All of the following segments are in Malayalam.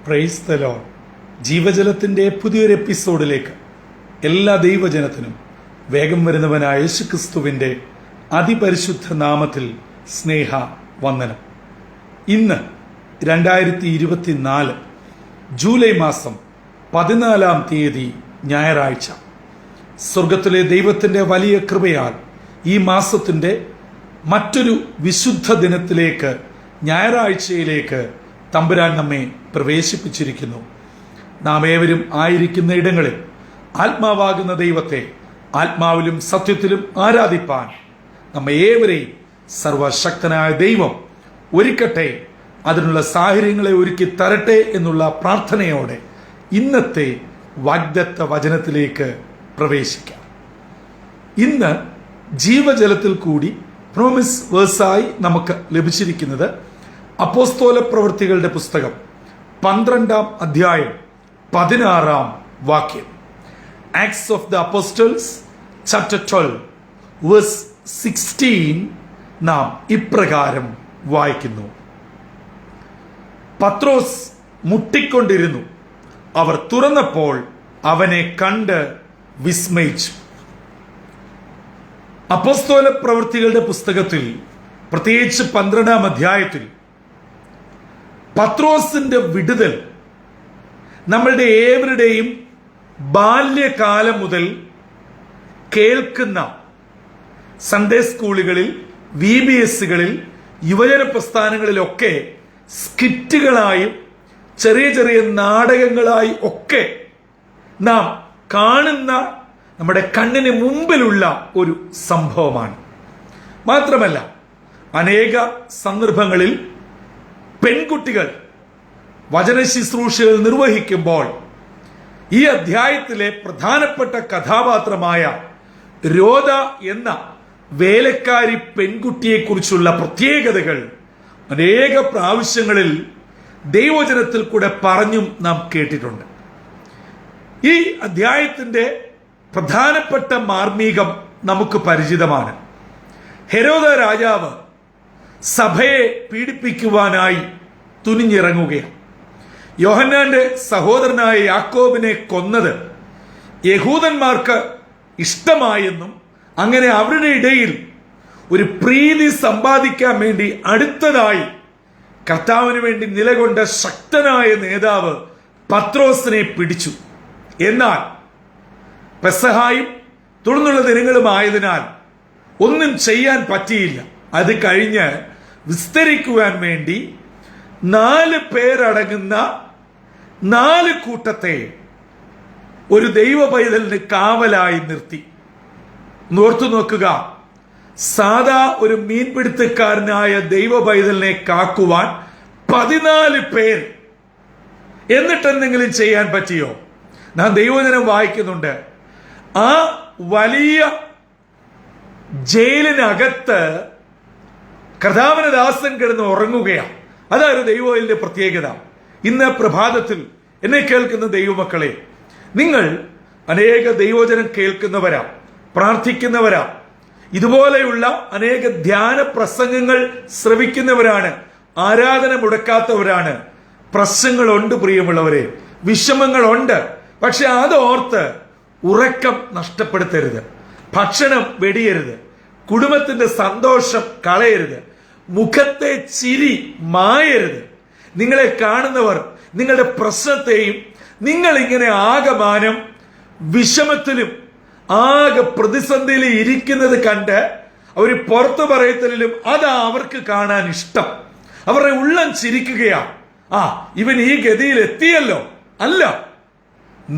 Praise the Lord. ജീവജലത്തിൻ്റെ പുതിയൊരു എപ്പിസോഡിലേക്ക് എല്ലാ ദൈവജനത്തിനും വേഗം വരുന്നവനായ യേശുക്രിസ്തുവിൻ്റെ അതിപരിശുദ്ധ നാമത്തിൽ സ്നേഹ വന്ദനം. ഇന്ന് 2024 ജൂലൈ മാസം 14-ാം തീയതി ഞായറാഴ്ച. സ്വർഗത്തിലെ ദൈവത്തിൻ്റെ വലിയ കൃപയാൽ ഈ മാസത്തിൻ്റെ മറ്റൊരു വിശുദ്ധ ദിനത്തിലേക്ക്, ഞായറാഴ്ചയിലേക്ക് തമ്പുരാൻ നമ്മെ പ്രവേശിപ്പിച്ചിരിക്കുന്നു. നാം ഏവരും ആയിരിക്കുന്ന ഇടങ്ങളിൽ ആത്മാവാകുന്ന ദൈവത്തെ ആത്മാവിലും സത്യത്തിലും ആരാധിപ്പാൻ നമ്മെ ഏവരെയും സർവശക്തനായ ദൈവം ഒരുക്കട്ടെ, അതിനുള്ള സാഹചര്യങ്ങളെ ഒരുക്കി തരട്ടെ എന്നുള്ള പ്രാർത്ഥനയോടെ ഇന്നത്തെ വാഗ്ദത്ത വചനത്തിലേക്ക് പ്രവേശിക്കാം. ഇന്ന് ജീവജലത്തിൽ കൂടി പ്രോമിസ് വേഴ്സായി നമുക്ക് ലഭിച്ചിരിക്കുന്നത് അപ്പോസ്തല പ്രവൃത്തികളുടെ പുസ്തകം 12-ാം അധ്യായം 16-ാം വാക്യം. Acts of the Apostles chapter 12 verse 16 നാം ഇപ്രകാരം വായിക്കുന്നു: പത്രോസ് മുട്ടിക്കൊണ്ടിരുന്നു. അവർ തുറന്നപ്പോൾ അവനെ കണ്ട് വിസ്മയിച്ചു. അപ്പോസ്തല പ്രവൃത്തികളുടെ പുസ്തകത്തിൽ, പ്രത്യേകിച്ച് 12-ാം അധ്യായത്തിൽ പത്രോസിന്റെ വിടുതൽ നമ്മളുടെ ഏവരുടെയും ബാല്യകാലം മുതൽ കേൾക്കുന്ന സൺഡേ സ്കൂളുകളിൽ, VBSകളിൽ, യുവജന പ്രസ്ഥാനങ്ങളിലൊക്കെ സ്കിറ്റുകളായും ചെറിയ ചെറിയ നാടകങ്ങളായി ഒക്കെ നാം കാണുന്ന നമ്മുടെ കണ്ണിന് മുമ്പിലുള്ള ഒരു സംഭവമാണ്. മാത്രമല്ല, അനേക സന്ദർഭങ്ങളിൽ പെൺകുട്ടികൾ വചന ശുശ്രൂഷകൾ നിർവഹിക്കുമ്പോൾ ഈ അധ്യായത്തിലെ പ്രധാനപ്പെട്ട കഥാപാത്രമായ രോദ എന്ന വേലക്കാരി പെൺകുട്ടിയെക്കുറിച്ചുള്ള പ്രത്യേകതകൾ അനേക പ്രാവശ്യങ്ങളിൽ ദൈവവചനത്തിൽ കൂടെ പറഞ്ഞും നാം കേട്ടിട്ടുണ്ട്. ഈ അധ്യായത്തിന്റെ പ്രധാനപ്പെട്ട മാർമീകം നമുക്ക് പരിചിതമാണ്. ഹെരോദ രാജാവ് സഭയെ പീഡിപ്പിക്കുവാനായി തുനിഞ്ഞിറങ്ങുകയാണ്. യോഹന്നാന്റെ സഹോദരനായ യാക്കോബിനെ കൊന്നത് യഹൂദന്മാർക്ക് ഇഷ്ടമായെന്നും അങ്ങനെ അവരുടെ ഇടയിൽ ഒരു പ്രീതി സമ്പാദിക്കാൻ വേണ്ടി അടുത്തതായി കർത്താവിന് വേണ്ടി നിലകൊണ്ട ശക്തനായ നേതാവ് പത്രോസിനെ പിടിച്ചു. എന്നാൽ പെസഹായും തുടർന്നുള്ള ദിനങ്ങളും ആയതിനാൽ ഒന്നും ചെയ്യാൻ പറ്റിയില്ല. അത് കഴിഞ്ഞ് വിസ്തരിക്കുവാൻ വേണ്ടി 4 പേരടങ്ങുന്ന 4 കൂട്ടത്തെ ഒരു ദൈവ പൈതലിന് കാവലായി നിർത്തി. ഓർത്തു നോക്കുക, സാധാ ഒരു മീൻപിടുത്തക്കാരനായ ദൈവ പൈതലിനെ കാക്കുവാൻ 14 പേർ. എന്നിട്ടെന്തെങ്കിലും ചെയ്യാൻ പറ്റിയോ? നാം ദൈവവചനം വായിക്കുന്നുണ്ട്. ആ വലിയ ജയിലിനകത്ത് കർത്താവിന്റെ ദാസൻ കിടന്ന് ഉറങ്ങുകയാണ്. അതായിരുന്നു ദൈവത്തിന്റെ പ്രത്യേകത. ഇന്ന് പ്രഭാതത്തിൽ എന്നെ കേൾക്കുന്ന ദൈവമക്കളെ, നിങ്ങൾ അനേക ദൈവവചനം കേൾക്കുന്നവരാ, പ്രാർത്ഥിക്കുന്നവരാ, ഇതുപോലെയുള്ള അനേക ധ്യാന പ്രസംഗങ്ങൾ ശ്രവിക്കുന്നവരാണ്, ആരാധന മുടക്കാത്തവരാണ്. പ്രശ്നങ്ങളുണ്ട് പ്രിയമുള്ളവരെ, വിഷമങ്ങളുണ്ട്. പക്ഷെ അതോർത്ത് ഉറക്കം നഷ്ടപ്പെടുത്തരുത്, ഭക്ഷണം വെടിയരുത്, കുടുംബത്തിന്റെ സന്തോഷം കളയരുത്, മുഖത്തെ ചിരി മായരുത്. നിങ്ങളെ കാണുന്നവർ നിങ്ങളുടെ പ്രശ്നത്തെയും നിങ്ങൾ ഇങ്ങനെ ആകമാനം വിഷമത്തിലും ആകെ പ്രതിസന്ധിയിൽ ഇരിക്കുന്നത് കണ്ട് അവർ പുറത്തു പറയത്തിലും അതാ അവർക്ക് കാണാൻ ഇഷ്ടം. അവരുടെ ഉള്ളം ചിരിക്കുകയാണ്. ഇവൻ ഈ ഗതിയിൽ എത്തിയല്ലോ. അല്ല,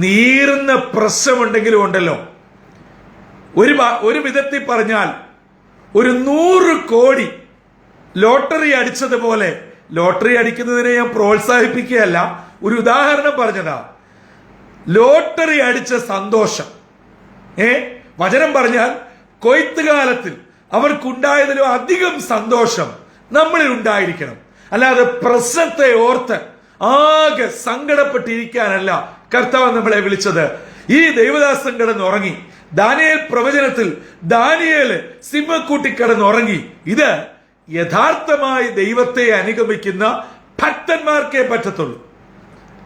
നീറുന്ന പ്രശ്നമുണ്ടെങ്കിലും ഉണ്ടല്ലോ, ഒരു വിധത്തിൽ പറഞ്ഞാൽ ഒരു 100 കോടി ലോട്ടറി അടിച്ചതുപോലെ, ലോട്ടറി അടിക്കുന്നതിനെ ഞാൻ പ്രോത്സാഹിപ്പിക്കുകയല്ല, ഒരു ഉദാഹരണം പറഞ്ഞതാ. ലോട്ടറി അടിച്ച സന്തോഷം, വചനം പറഞ്ഞാൽ കൊയ്ത്തുകാലത്തിൽ അവർക്കുണ്ടായതിലും അധികം സന്തോഷം നമ്മളിൽ ഉണ്ടായിരിക്കണം. അല്ലാതെ പ്രശ്നത്തെ ഓർത്ത് ആകെ സങ്കടപ്പെട്ടിരിക്കാനല്ല കർത്താവ് നമ്മളെ വിളിച്ചത്. ഈ ദൈവദാസൻ കിടന്നുറങ്ങി. ദാനിയേൽ പ്രവചനത്തിൽ ദാനിയേൽ സിംഹക്കൂട്ടി കിടന്നുറങ്ങി. ഇത് യഥാർത്ഥമായി ദൈവത്തെ അനുഗമിക്കുന്ന ഭക്തന്മാർക്കേ പറ്റത്തുള്ളൂ.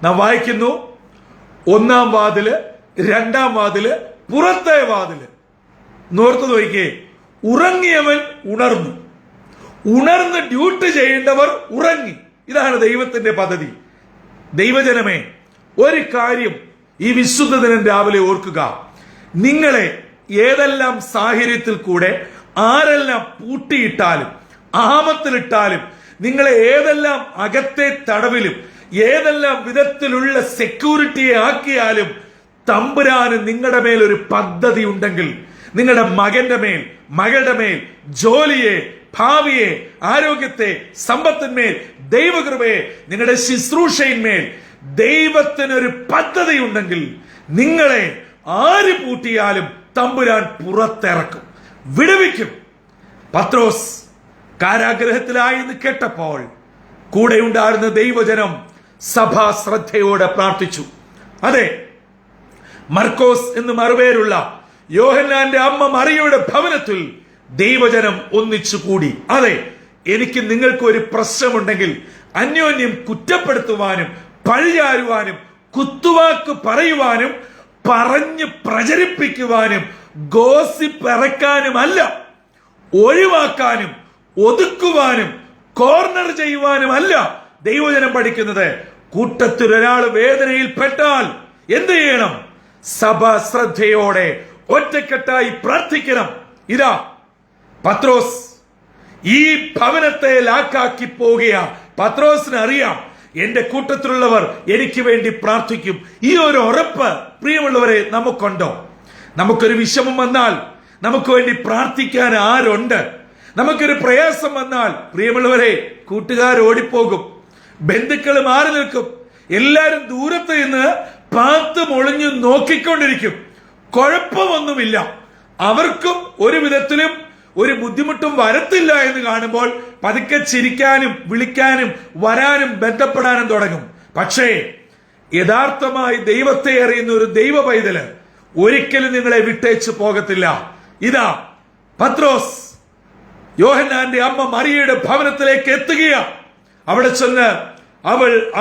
നാം വായിക്കുന്നു, ഒന്നാം വാതില്, രണ്ടാം വാതില്, പുറത്തെ വാതില്. നോർത്ത് നോക്കിയേ, ഉറങ്ങിയവൻ ഉണർന്നു, ഉണർന്ന് ഡ്യൂട്ടി ചെയ്യേണ്ടവർ ഉറങ്ങി. ഇതാണ് ദൈവത്തിന്റെ പദ്ധതി. ദൈവജനമേ, ഒരു കാര്യം ഈ വിശുദ്ധ ദിനം രാവിലെ ഓർക്കുക. നിങ്ങളെ ഏതെല്ലാം സാഹചര്യത്തിൽ കൂടെ ആരെല്ലാം പൂട്ടിയിട്ടാലും ആമത്തിലിട്ടാലും, നിങ്ങളെ ഏതെല്ലാം അകത്തെ തടവിലും ഏതെല്ലാം വിധത്തിലുള്ള സെക്യൂരിറ്റിയെ ആക്കിയാലും, തമ്പുരാന് നിങ്ങളുടെ മേൽ ഒരു പദ്ധതി ഉണ്ടെങ്കിൽ, നിങ്ങളുടെ മകന്റെ മേൽ, മകളുടെ മേൽ, ജോലിയെ, ഭാവിയെ, ആരോഗ്യത്തെ, സമ്പത്തിന്മേൽ, ദൈവകൃപയെ, നിങ്ങളുടെ ശുശ്രൂഷയിന്മേൽ ദൈവത്തിനൊരു പദ്ധതി ഉണ്ടെങ്കിൽ, നിങ്ങളെ ആര് പൂട്ടിയാലും തമ്പുരാൻ പുറത്തിറക്കും, വിടുവിക്കും. പത്രോസ് കാരാഗ്രഹത്തിലായി എന്ന് കേട്ടപ്പോൾ കൂടെ ഉണ്ടായിരുന്ന ദൈവജനം സഭാ ശ്രദ്ധയോടെ പ്രാർത്ഥിച്ചു. അതെ, മർക്കോസ് എന്ന് മറുപേരുള്ള യോഹന്നാന്റെ അമ്മ മറിയയുടെ ഭവനത്തിൽ ദൈവജനം ഒന്നിച്ചു കൂടി. അതെ, എനിക്ക് നിങ്ങൾക്ക് ഒരു പ്രശ്നമുണ്ടെങ്കിൽ അന്യോന്യം കുറ്റപ്പെടുത്തുവാനും പഴിചാരുവാനും കുത്തുവാക്ക് പറയുവാനും പറഞ്ഞ് പ്രചരിപ്പിക്കുവാനും ഗോസിപ്പ് ഇറക്കാനുമല്ല, ഒഴിവാക്കാനും ഒതുക്കുവാനും കോർണർ ചെയ്യുവാനുമല്ല ദൈവജനം പഠിക്കുന്നത്. കൂട്ടത്തിൽ ഒരാൾ വേദനയിൽ പെട്ടാൽ എന്ത് ചെയ്യണം? സഭ ശ്രദ്ധയോടെ ഒറ്റക്കെട്ടായി പ്രാർത്ഥിക്കണം. ഇതാ പത്രോസ് ഈ ഭവനത്തെ ലാക്കാക്കി പോകുക. പത്രോസിന് അറിയാം, എന്റെ കൂട്ടത്തിലുള്ളവർ എനിക്ക് വേണ്ടി പ്രാർത്ഥിക്കും. ഈ ഒരു ഉറപ്പ് പ്രിയമുള്ളവരെ നമുക്കുണ്ടോ? നമുക്കൊരു വിഷമം വന്നാൽ നമുക്ക് വേണ്ടി പ്രാർത്ഥിക്കാൻ ആരുണ്ട്? നമുക്കൊരു പ്രയാസം വന്നാൽ പ്രിയമുള്ളവരെ കൂട്ടുകാർ ഓടിപ്പോകും, ബന്ധുക്കൾ മാറി നിൽക്കും, എല്ലാരും ദൂരത്ത് നിന്ന് പാത്ത് മൊളിഞ്ഞു നോക്കിക്കൊണ്ടിരിക്കും. കുഴപ്പമൊന്നുമില്ല, അവർക്കും ഒരു വിധത്തിലും ഒരു ബുദ്ധിമുട്ടും വരത്തില്ല എന്ന് കാണുമ്പോൾ പതുക്കെ ചിരിക്കാനും വിളിക്കാനും വരാനും ബന്ധപ്പെടാനും തുടങ്ങും. പക്ഷേ യഥാർത്ഥമായി ദൈവത്തെ അറിയുന്ന ഒരു ദൈവ പൈതല് ഒരിക്കലും നിങ്ങളെ വിട്ടേച്ചു പോകത്തില്ല. ഇതാ പത്രോസ് യോഹന്നാന്റെ അമ്മ മറിയയുടെ ഭവനത്തിലേക്ക് എത്തുകയാ. അവിടെ ചെന്ന്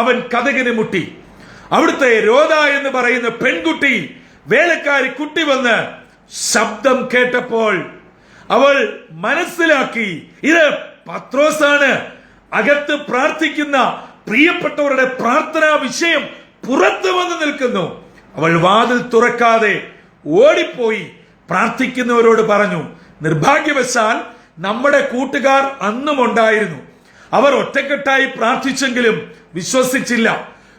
അവൻ കതകിന് മുട്ടി. അവിടുത്തെ രോദ എന്ന് പറയുന്ന പെൺകുട്ടി, വേലക്കാരി കുട്ടി വന്ന് ശബ്ദം കേട്ടപ്പോൾ അവൾ മനസ്സിലാക്കി, ഇത് പത്രോസാണ്. അകത്ത് പ്രാർത്ഥിക്കുന്ന പ്രിയപ്പെട്ടവരുടെ പ്രാർത്ഥനാ വിഷയം പുറത്തു വന്ന് നിൽക്കുന്നു. അവൾ വാതിൽ തുറക്കാതെ ഓടിപ്പോയി പ്രാർത്ഥിക്കുന്നവരോട് പറഞ്ഞു. നിർഭാഗ്യവശാൽ നമ്മുടെ കൂട്ടുകാർ അന്നും ഉണ്ടായിരുന്നു. അവർ ഒറ്റക്കെട്ടായി പ്രാർത്ഥിച്ചെങ്കിലും വിശ്വസിച്ചില്ല.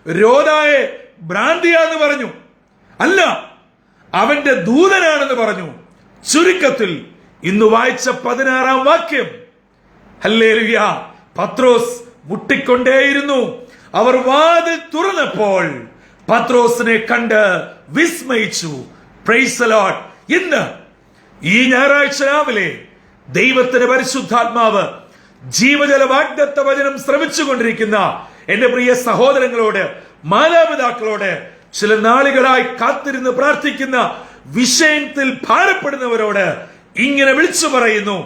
രോദായെ ഭ്രാന്തിയാന്ന് പറഞ്ഞു, അല്ല അവന്റെ ദൂതനാണെന്ന് പറഞ്ഞു. ചുരുക്കത്തിൽ ഇന്ന് വായിച്ച 16-ാം വാക്യം, ഹല്ലേലൂയ, പത്രോസ് മുട്ടിക്കൊണ്ടേയിരുന്നു. അവർ വാതിൽ തുറന്നപ്പോൾ പത്രോസിനെ കണ്ട് വിസ്മയിച്ചു. Praise the Lord. ഇന്ന് ഈ ഞായറാഴ്ച രാവിലെ ദൈവത്തിന്റെ പരിശുദ്ധാത്മാവ് ജീവജല വാഗ്ദത്ത വചനം ശ്രമിച്ചുകൊണ്ടിരിക്കുന്ന എന്റെ പ്രിയ സഹോദരങ്ങളോട്, മാതാപിതാക്കളോട്, ചില നാളുകളായി കാത്തിരുന്ന് പ്രാർത്ഥിക്കുന്ന വിഷയത്തിൽ ഭാരപ്പെടുന്നവരോട് ഇങ്ങനെ വിളിച്ചു പറയുന്നു,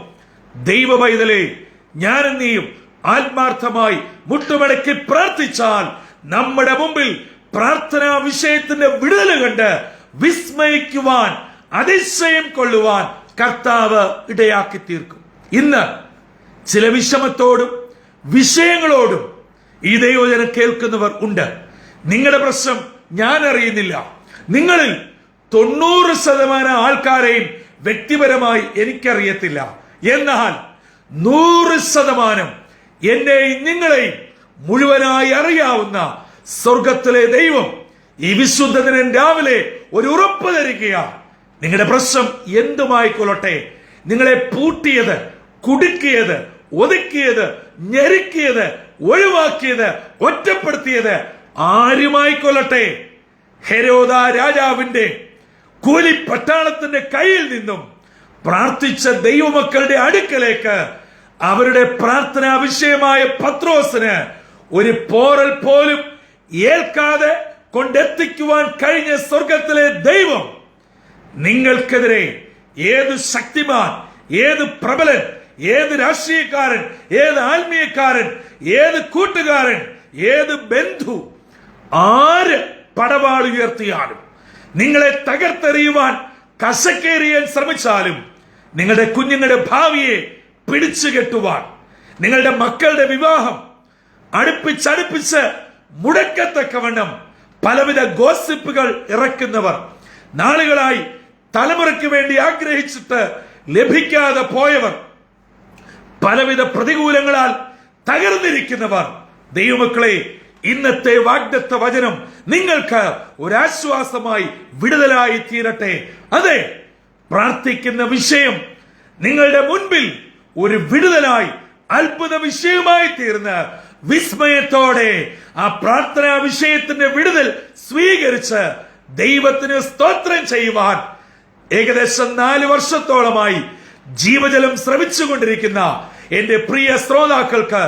ദൈവ പൈതലേ, ഞാനും നീയും ആത്മാർത്ഥമായി മുട്ടുമടക്കി പ്രാർത്ഥിച്ചാൽ നമ്മുടെ മുമ്പിൽ പ്രാർത്ഥനാ വിഷയത്തിന്റെ വിടുതൽ കണ്ട് വിസ്മയിക്കുവാൻ, അതിശയം കൊള്ളുവാൻ കർത്താവ് ഇടയാക്കി തീർക്കും. ഇന്ന് ചില വിഷമത്തോടും വിഷയങ്ങളോടും ഈ ദൈവവചനം കേൾക്കുന്നവർ ഉണ്ട്. നിങ്ങളുടെ പ്രശ്നം ഞാൻ അറിയുന്നില്ല. നിങ്ങളിൽ 90% ആൾക്കാരെയും വ്യക്തിപരമായി എനിക്കറിയത്തില്ല. എന്നാൽ 100% എന്നെയും നിങ്ങളെയും മുഴുവനായി അറിയാവുന്ന സ്വർഗത്തിലെ ദൈവം ഈ വിശുദ്ധ ദിനം രാവിലെ ഒരു ഉറപ്പ് തരികയാണ്. നിങ്ങളുടെ പ്രശ്നം എന്തുമായിക്കൊള്ളട്ടെ, നിങ്ങളെ പൂട്ടിയത്, കുടുക്കിയത്, ഒതുക്കിയത്, ഞെരുക്കിയത്, ഒഴിവാക്കിയത്, ഒറ്റപ്പെടുത്തിയത് ആരുമായിക്കൊള്ളട്ടെ, ഹെരോദ രാജാവിന്റെ കൂലി പട്ടാളത്തിന്റെ കയ്യിൽ നിന്നും പ്രാർത്ഥിച്ച ദൈവമക്കളുടെ അടുക്കലേക്ക് അവരുടെ പ്രാർത്ഥനാ വിഷയമായ പത്രോസിന് ഒരു പോറൽ പോലും ഏൽക്കാതെ കൊണ്ടെത്തിക്കുവാൻ കഴിഞ്ഞ സ്വർഗത്തിലെ ദൈവം നിങ്ങൾക്കെതിരെ ഏത് ശക്തിമാൻ, ഏത് പ്രബലൻ, ഏത് രാഷ്ട്രീയക്കാരൻ, ഏത് ആത്മീയക്കാരൻ, ഏത് കൂട്ടുകാരൻ, ഏത് ബന്ധു ആര് പടവാൾ ഉയർത്തിയാലും, നിങ്ങളെ തകർത്തെറിയുവാൻ കശക്കേറിയാൻ ശ്രമിച്ചാലും, നിങ്ങളുടെ കുഞ്ഞുങ്ങളുടെ ഭാവിയെ പിടിച്ചു കെട്ടുവാൻ, നിങ്ങളുടെ മക്കളുടെ വിവാഹം അടുപ്പിച്ചടുപ്പിച്ച് മുടക്കത്തക്കവണ്ണം പലവിധ ഗോസിപ്പുകൾ ഇറക്കുന്നവർ, നാളുകളായി തലമുറയ്ക്ക് വേണ്ടി ആഗ്രഹിച്ചിട്ട് ലഭിക്കാതെ പോയവർ, പലവിധ പ്രതികൂലങ്ങളാൽ തകർന്നിരിക്കുന്നവർ, ദൈവമക്കളെ, ഇന്നത്തെ വാഗ്ദത്ത വചനം നിങ്ങൾക്ക് ഒരാശ്വാസമായി വിടുതലായി തീരട്ടെ. അതെ, പ്രാർത്ഥിക്കുന്ന വിഷയം നിങ്ങളുടെ മുൻപിൽ ഒരു വിടുതലായി അത്ഭുത വിഷയമായി തീർന്ന് വിസ്മയത്തോടെ ആ പ്രാർത്ഥനാ വിഷയത്തിന്റെ വിടുതൽ സ്വീകരിച്ച് ദൈവത്തിന് സ്തോത്രം ചെയ്യുവാൻ ഏകദേശം 4 വർഷത്തോളമായി ജീവജലം ശ്രവിച്ചുകൊണ്ടിരിക്കുന്ന എന്റെ പ്രിയ ശ്രോതാക്കൾക്ക്,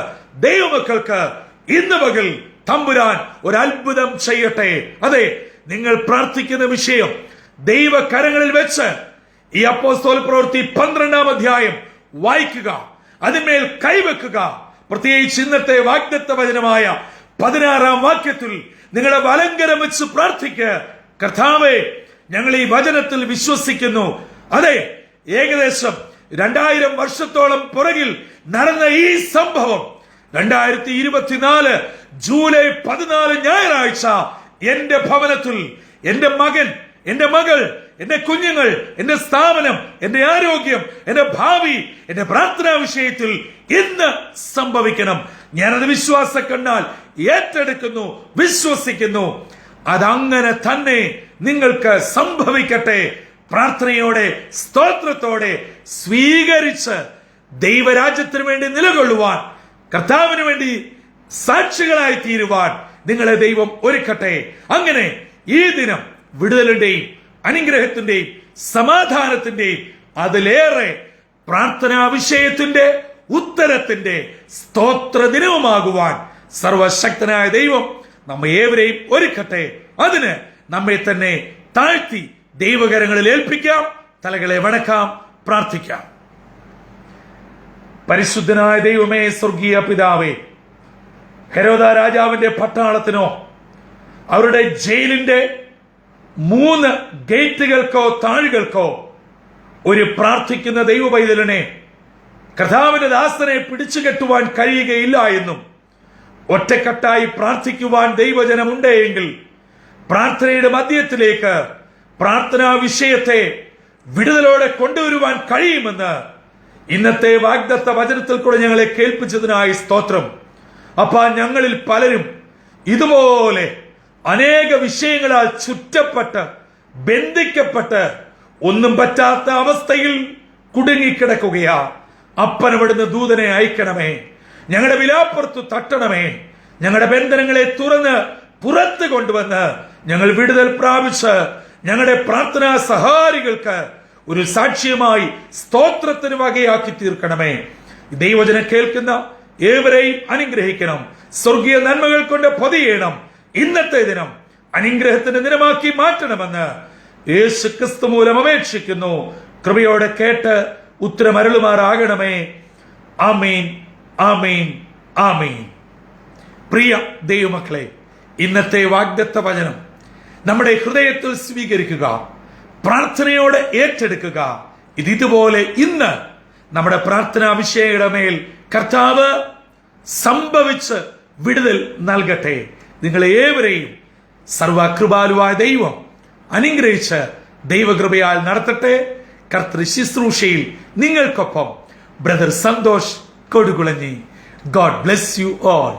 ദൈവമക്കൾക്ക് ഇന്ന് പകൽ തമ്പുരാൻ ഒരു അത്ഭുതം ചെയ്യട്ടെ. അതെ, നിങ്ങൾ പ്രാർത്ഥിക്കുന്ന വിഷയം ദൈവകരങ്ങളിൽ വെച്ച് ഈ അപ്പോസ്തല പ്രവൃത്തി 12-ാം അധ്യായം വായിക്കുക, അതിന്മേൽ കൈവെക്കുക. പ്രത്യേകിച്ച് ഇന്നത്തെ വാഗ്ദത്ത വചനമായ 16-ാം വാക്യത്തിൽ നിങ്ങളെ വലങ്കരം വെച്ച് പ്രാർത്ഥിക്കുക. കർത്താവേ, ഞങ്ങൾ ഈ വചനത്തിൽ വിശ്വസിക്കുന്നു. അതെ, ഏകദേശം 2000 വർഷത്തോളം പുറകിൽ നടന്ന ഈ സംഭവം 2024 ജൂലൈ 14 ഞായറാഴ്ച എന്റെ ഭവനത്തിൽ എന്റെ മകൻ, എന്റെ മകൾ, എന്റെ കുഞ്ഞുങ്ങൾ, എന്റെ സ്ഥാപനം, എന്റെ ആരോഗ്യം, എന്റെ ഭാവി, എന്റെ പ്രാർത്ഥനാ വിഷയത്തിൽ ഇന്ന് സംഭവിക്കണം. ഞാനത് വിശ്വാസ കണ്ണാൽ ഏറ്റെടുക്കുന്നു, വിശ്വസിക്കുന്നു. അതങ്ങനെ തന്നെ നിങ്ങൾക്ക് സംഭവിക്കട്ടെ. പ്രാർത്ഥനയോടെ, സ്തോത്രത്തോടെ സ്വീകരിച്ച് ദൈവരാജ്യത്തിന് വേണ്ടി നിലകൊള്ളുവാൻ, കർത്താവിന് വേണ്ടി സാക്ഷികളായി തീരുവാൻ നിങ്ങളെ ദൈവം ഒരുക്കട്ടെ. അങ്ങനെ ഈ ദിനം വിടുതലിന്റെയും അനുഗ്രഹത്തിന്റെയും സമാധാനത്തിന്റെയും അതിലേറെ പ്രാർത്ഥനാ വിഷയത്തിന്റെ ഉത്തരത്തിന്റെ സ്തോത്ര ദിനവുമാകുവാൻ സർവശക്തനായ ദൈവം നമ്മെ ഏവരെയും ഒരുക്കട്ടെ. അതിന് നമ്മെ തന്നെ താഴ്ത്തി ദൈവകരങ്ങളിൽ ഏൽപ്പിക്കാം, തലകളെ വണക്കാം, പ്രാർത്ഥിക്കാം. പരിശുദ്ധനായ ദൈവമേ, സ്വർഗീയ പിതാവേ, ഹെരോദ രാജാവിന്റെ പട്ടാളത്തിനോ അവരുടെ ജയിലിന്റെ 3 ഗേറ്റുകൾക്കോ താഴുകൾക്കോ ഒരു പ്രാർത്ഥിക്കുന്ന ദൈവ പൈതലിനെ, കർത്താവിന്റെ ദാസനെ പിടിച്ചുകെട്ടുവാൻ കഴിയുകയില്ല എന്നും, ഒറ്റക്കെട്ടായി പ്രാർത്ഥിക്കുവാൻ ദൈവജനമുണ്ടെങ്കിൽ പ്രാർത്ഥനയുടെ മധ്യത്തിലേക്ക് പ്രാർത്ഥനാ വിഷയത്തെ വിടുതലോടെ കൊണ്ടുവരുവാൻ കഴിയുമെന്ന് ഇന്നത്തെ വാഗ്ദത്ത വചനത്തിൽ കൂടെ ഞങ്ങളെ കേൾപ്പിച്ചതിനായി സ്തോത്രം. അപ്പാ, ഞങ്ങളിൽ പലരും ഇതുപോലെ അനേക വിഷയങ്ങളാൽ ചുറ്റപ്പെട്ട് ബന്ധിക്കപ്പെട്ട് ഒന്നും പറ്റാത്ത അവസ്ഥയിൽ കുടുങ്ങിക്കിടക്കുകയാ. അപ്പനവിടുന്ന് ദൂതനെ അയക്കണമേ, ഞങ്ങളുടെ വിലാപ്പുറത്ത് തട്ടണമേ, ഞങ്ങളുടെ ബന്ധനങ്ങളെ തുറന്ന് പുറത്ത് കൊണ്ടുവന്ന് ഞങ്ങൾ വിടുതൽ പ്രാപിച്ച് ഞങ്ങളുടെ പ്രാർത്ഥനാ സഹാരികൾക്ക് ഒരു സാക്ഷ്യമായി സ്തോത്രത്തിന് വകയാക്കി തീർക്കണമേ. ദൈവവചനം കേൾക്കുന്ന ഏവരെയും അനുഗ്രഹിക്കണം, സ്വർഗീയ നന്മകൾ കൊണ്ട് പൊതിയണം. ഇന്നത്തെ ദിനം അനുഗ്രഹത്തിന്റെ ദിനമാക്കി മാറ്റണമെന്ന് യേശു ക്രിസ്തു മൂലം അപേക്ഷിക്കുന്നു. കൃപയോടെ കേട്ട് ഉത്തരമരുളുമാറാകണമേ. ആമീൻ, ആമീൻ, ആമീൻ. പ്രിയ ദൈവമക്കളെ, ഇന്നത്തെ വാഗ്ദത്ത വചനം നമ്മുടെ ഹൃദയത്തിൽ സ്വീകരിക്കുക, പ്രാർത്ഥനയോടെ ഏറ്റെടുക്കുക. ഇതുപോലെ ഇന്ന് നമ്മുടെ പ്രാർത്ഥനാ വിഷയങ്ങളുടെ മേൽ കർത്താവ് സംഭവിച്ച് വിടുതൽ നൽകട്ടെ. നിങ്ങളെ ഏവരെയും സർവകൃപാലുവായ ദൈവം അനുഗ്രഹിച്ച് ദൈവകൃപയാൽ നടത്തട്ടെ. കർത്തൃ ശുശ്രൂഷയിൽ നിങ്ങൾക്കൊപ്പം brother Santhosh Kodukulanji. God bless you all.